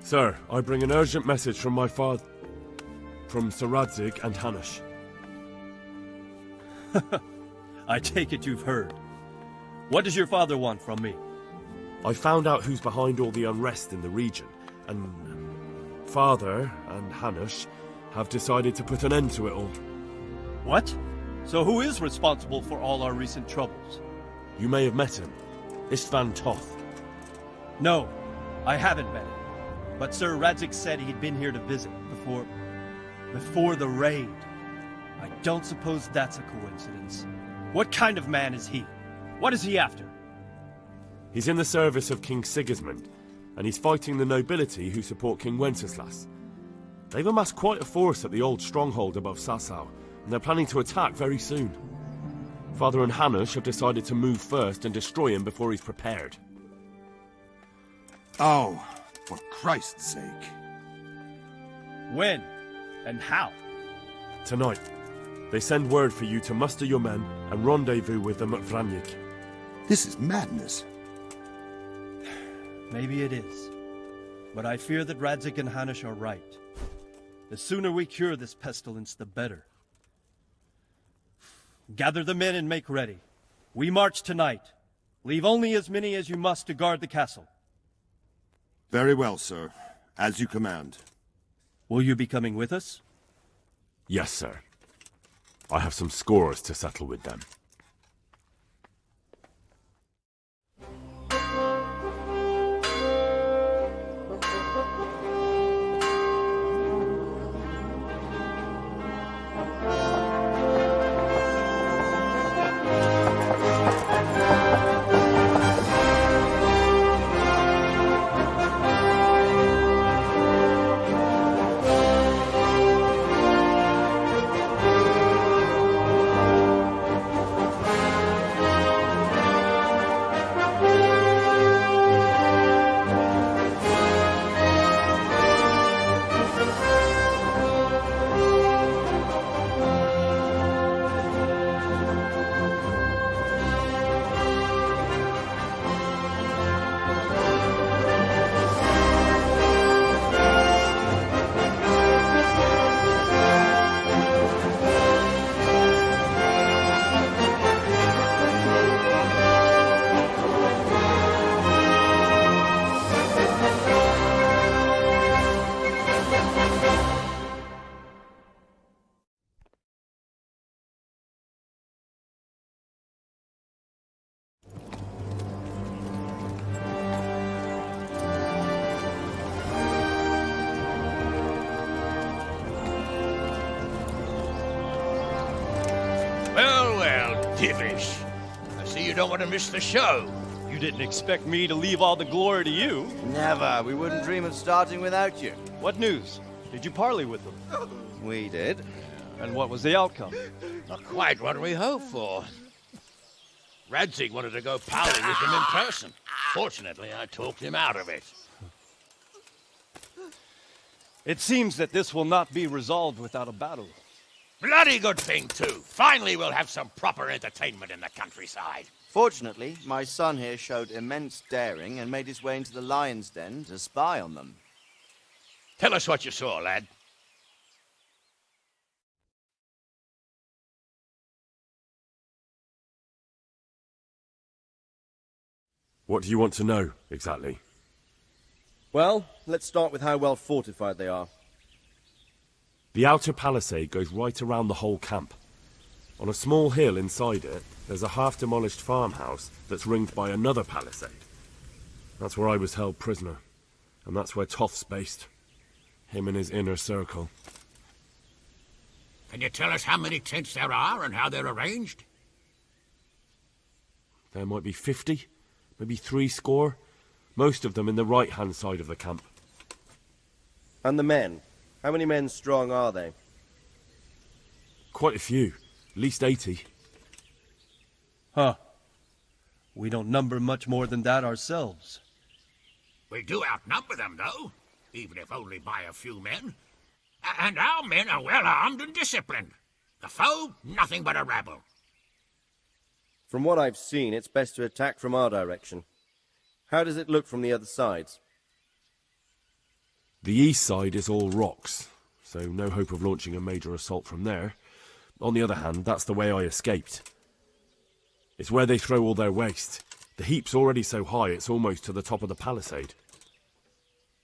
Sir, I bring an urgent message from my father... from Sir Radzig and Hanush. I take it you've heard. What does your father want from me? I found out who's behind all the unrest in the region, and... Father and Hanush have decided to put an end to it all. What? So who is responsible for all our recent troubles? You may have met him. Istvan Toth. No, I haven't met him. But Sir Radzig said he'd been here to visit before the raid. I don't suppose that's a coincidence. What kind of man is he? What is he after? He's in the service of King Sigismund, and he's fighting the nobility who support King Wenceslas. They've amassed quite a force at the old stronghold above Sasau, and they're planning to attack very soon. Father and Hanush have decided to move first and destroy him before he's prepared. Oh, for Christ's sake. When? And how? Tonight. They send word for you to muster your men and rendezvous with them at Vranyik. This is madness. Maybe it is. But I fear that Radzig and Hanush are right. The sooner we cure this pestilence, the better. Gather the men and make ready. We march tonight. Leave only as many as you must to guard the castle. Very well, sir. As you command. Will you be coming with us? Yes, sir. I have some scores to settle with them. Well, Divish. I see you don't want to miss the show. You didn't expect me to leave all the glory to you. Never. We wouldn't dream of starting without you. What news? Did you parley with them? We did. And what was the outcome? Not quite what we hoped for. Radzig wanted to go parley with them in person. Fortunately, I talked him out of it. It seems that this will not be resolved without a battle. Bloody good thing, too. Finally, we'll have some proper entertainment in the countryside. Fortunately, my son here showed immense daring and made his way into the lion's den to spy on them. Tell us what you saw, lad. What do you want to know, exactly? Well, let's start with how well fortified they are. The outer palisade goes right around the whole camp. On a small hill inside it, there's a half-demolished farmhouse that's ringed by another palisade. That's where I was held prisoner, and that's where Toth's based. Him and his inner circle. Can you tell us how many tents there are and how they're arranged? There might be 50, maybe 60. Most of them in the right-hand side of the camp. And the men? How many men strong are they? Quite a few. At least 80. Huh. We don't number much more than that ourselves. We do outnumber them, though, even if only by a few men. And our men are well armed and disciplined. The foe, nothing but a rabble. From what I've seen, it's best to attack from our direction. How does it look from the other sides? The east side is all rocks, so no hope of launching a major assault from there. On the other hand, that's the way I escaped. It's where they throw all their waste. The heap's already so high it's almost to the top of the palisade.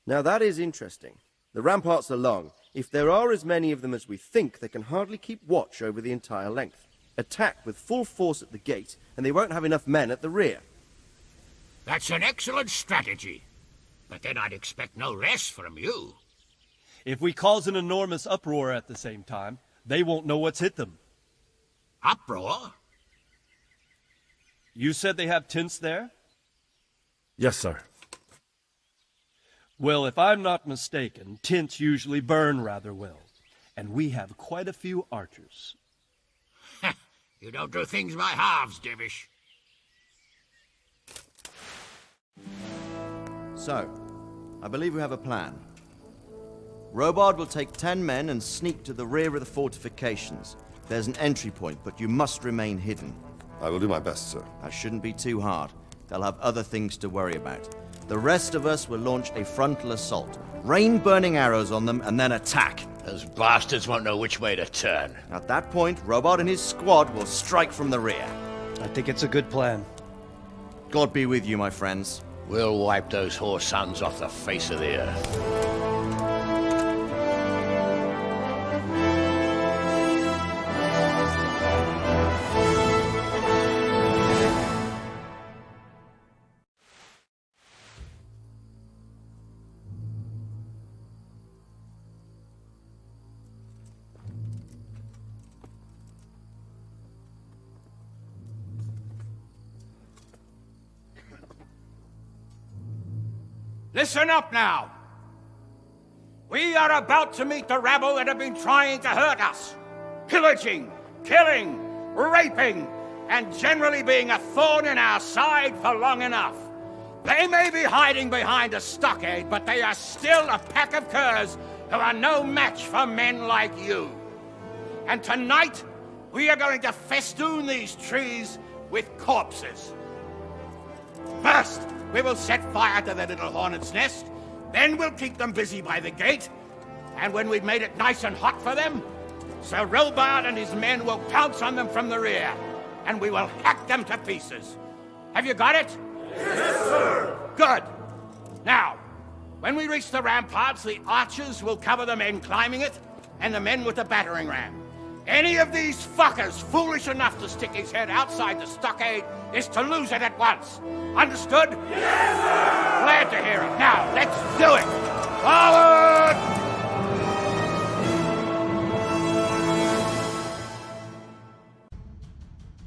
Now that is interesting. The ramparts are long. If there are as many of them as we think, they can hardly keep watch over the entire length. Attack with full force at the gate, and they won't have enough men at the rear. That's an excellent strategy. But then I'd expect no less from you. If we cause an enormous uproar at the same time, they won't know what's hit them. Uproar? You said they have tents there? Yes, sir. Well, if I'm not mistaken, tents usually burn rather well. And we have quite a few archers. You don't do things by halves, Divish. So, I believe we have a plan. Robard will take 10 men and sneak to the rear of the fortifications. There's an entry point, but you must remain hidden. I will do my best, sir. That shouldn't be too hard. They'll have other things to worry about. The rest of us will launch a frontal assault. Rain burning arrows on them and then attack. Those bastards won't know which way to turn. At that point, Robard and his squad will strike from the rear. I think it's a good plan. God be with you, my friends. We'll wipe those whore sons off the face of the earth. Listen up now. We are about to meet the rabble that have been trying to hurt us. Pillaging, killing, raping, and generally being a thorn in our side for long enough. They may be hiding behind a stockade, but they are still a pack of curs who are no match for men like you. And tonight, we are going to festoon these trees with corpses. First, we will set fire to their little hornet's nest. Then we'll keep them busy by the gate. And when we've made it nice and hot for them, Sir Robard and his men will pounce on them from the rear. And we will hack them to pieces. Have you got it? Yes, sir! Good. Now, when we reach the ramparts, the archers will cover the men climbing it, and the men with the battering ram. Any of these fuckers foolish enough to stick his head outside the stockade is to lose it at once. Understood? Yes, sir! Glad to hear it. Now, let's do it! Forward!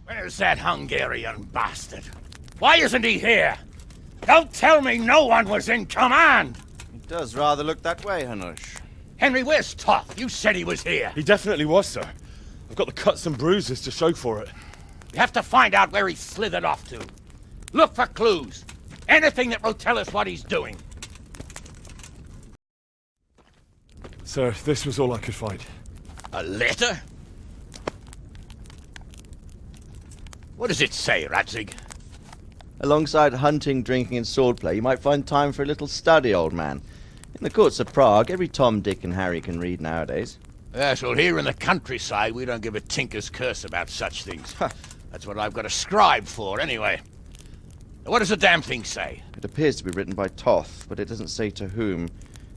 Where's that Hungarian bastard? Why isn't he here? Don't tell me no one was in command! It does rather look that way, Hanush. Henry, where's Toth? You said he was here. He definitely was, sir. I've got the cuts and bruises to show for it. We have to find out where he slithered off to. Look for clues. Anything that will tell us what he's doing. Sir, this was all I could find. A letter? What does it say, Radzig? Alongside hunting, drinking, and swordplay, you might find time for a little study, old man. In the courts of Prague, every Tom, Dick, and Harry can read nowadays. Yes, well, here in the countryside, we don't give a tinker's curse about such things. That's what I've got a scribe for, anyway. What does the damn thing say? It appears to be written by Toth, but it doesn't say to whom.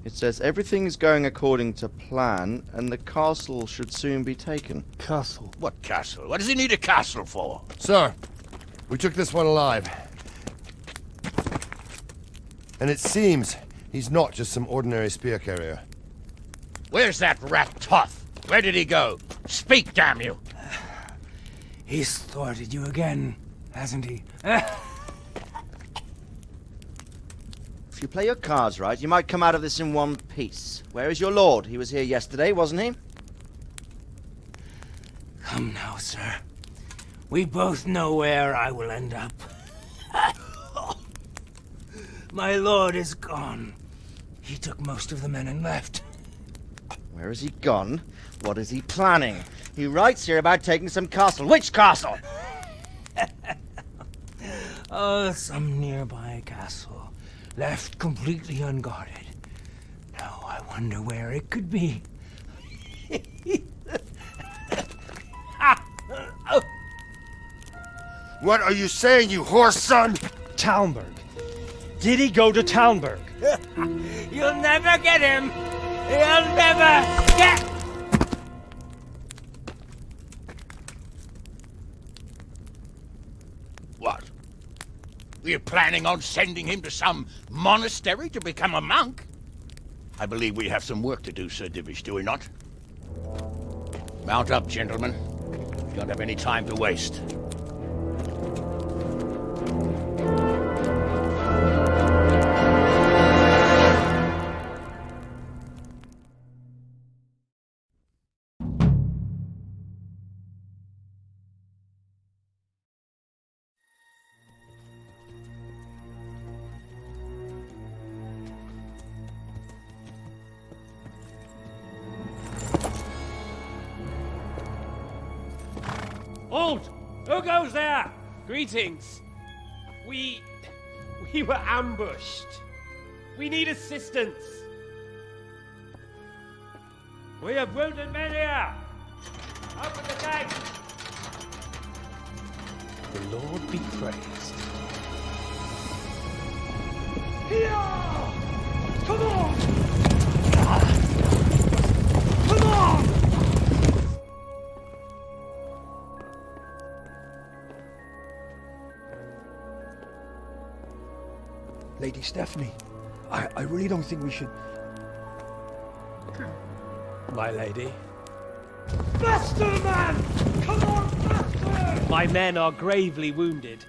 It says everything's going according to plan, and the castle should soon be taken. Castle. What castle? What does he need a castle for? Sir, we took this one alive. And it seems he's not just some ordinary spear carrier. Where's that rat Toth? Where did he go? Speak, damn you! He's thwarted you again, hasn't he? If you play your cards right, you might come out of this in one piece. Where is your lord? He was here yesterday, wasn't he? Come now, sir. We both know where I will end up. My lord is gone. He took most of the men and left. Where has he gone? What is he planning? He writes here about taking some castle. Which castle? Oh, some nearby castle, left completely unguarded. No, Wonder where it could be. What are you saying, you horse son? Talmberg. Did he go to Talmberg? You'll never get him! You'll never get... What? We're planning on sending him to some monastery to become a monk? I believe we have some work to do, Sir Divish, do we not? Mount up, gentlemen. We don't have any time to waste. Halt! Who goes there? Greetings. We were ambushed. We need assistance. We have wounded men here. Open the gate. The Lord be praised. Here! Come on! Come on! Lady Stephanie, I really don't think we should... My lady. Faster, man! Come on, faster! My men are gravely wounded.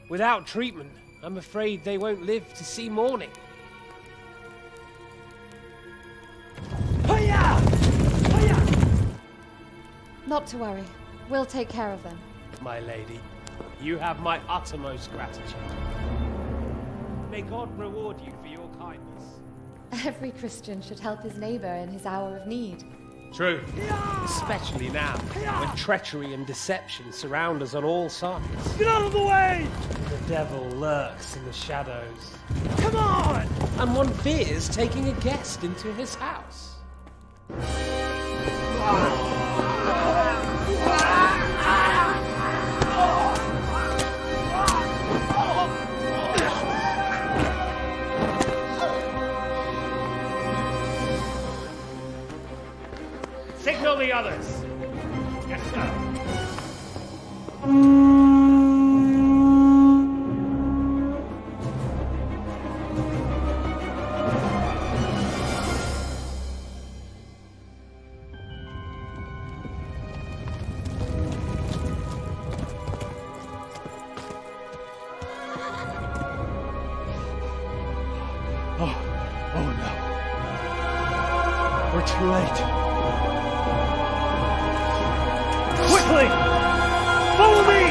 Without treatment, I'm afraid they won't live to see morning. Hiya! Hiya! Not to worry. We'll take care of them. My lady, you have my uttermost gratitude. May God reward you for your kindness. Every Christian should help his neighbor in his hour of need. True. Especially now, when treachery and deception surround us on all sides. Get out of the way! The devil lurks in the shadows. Come on! And one fears taking a guest into his house. Signal the others. Yes, sir. Oh no. We're too late. Quickly! Follow me!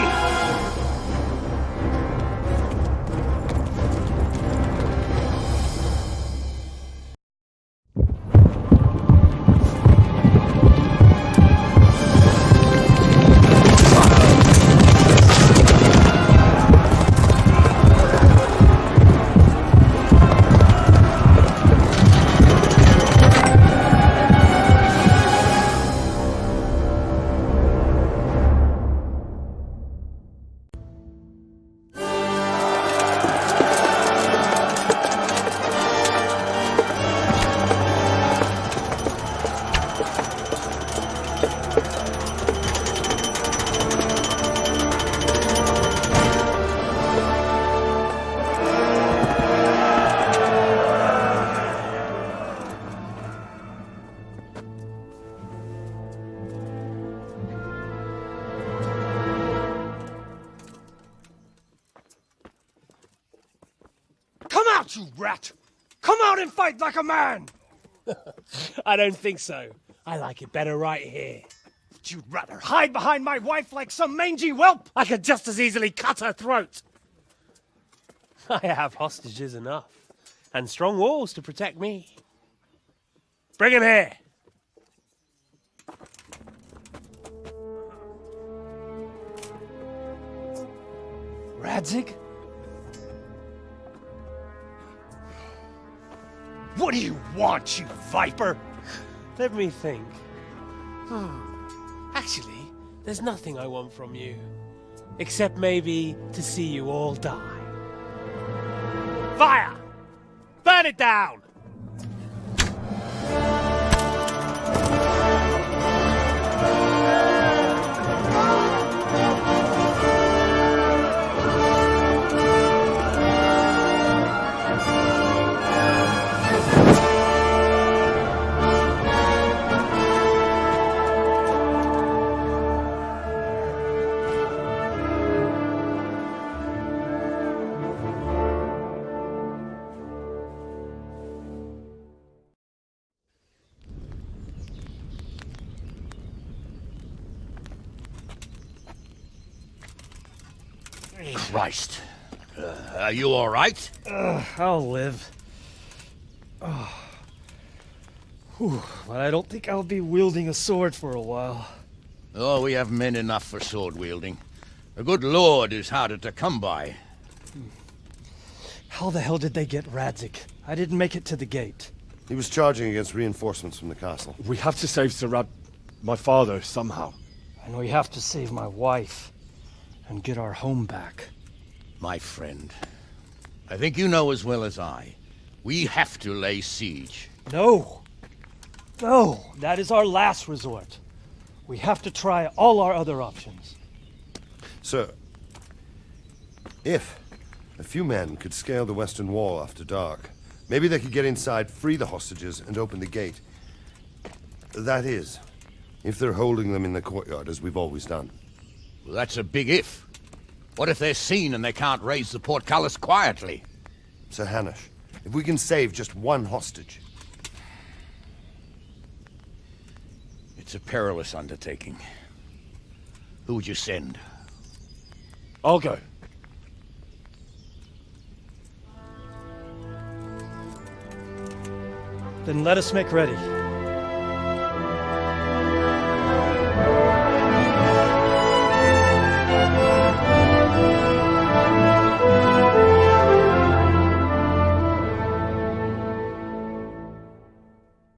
Come out, you rat! Come out and fight like a man! I don't think so. I like it better right here. Would you rather hide behind my wife like some mangy whelp? I could just as easily cut her throat. I have hostages enough, and strong walls to protect me. Bring him here. Radzig? What do you want, you viper? Let me think. Actually, there's nothing I want from you. Except maybe to see you all die. Fire! Burn it down! Christ. Are you all right? I'll live. Whew, but I don't think I'll be wielding a sword for a while. Oh, we have men enough for sword wielding. A good lord is harder to come by. How the hell did they get Radzik? I didn't make it to the gate. He was charging against reinforcements from the castle. We have to save my father, somehow. And we have to save my wife and get our home back. My friend, I think you know as well as I. We have to lay siege. No! No! That is our last resort. We have to try all our other options. Sir, if a few men could scale the western wall after dark, maybe they could get inside, free the hostages, and open the gate. That is, if they're holding them in the courtyard as we've always done. Well, that's a big if. What if they're seen and they can't raise the portcullis quietly? Sir Hanush, if we can save just one hostage. It's a perilous undertaking. Who would you send? I'll go. Then let us make ready.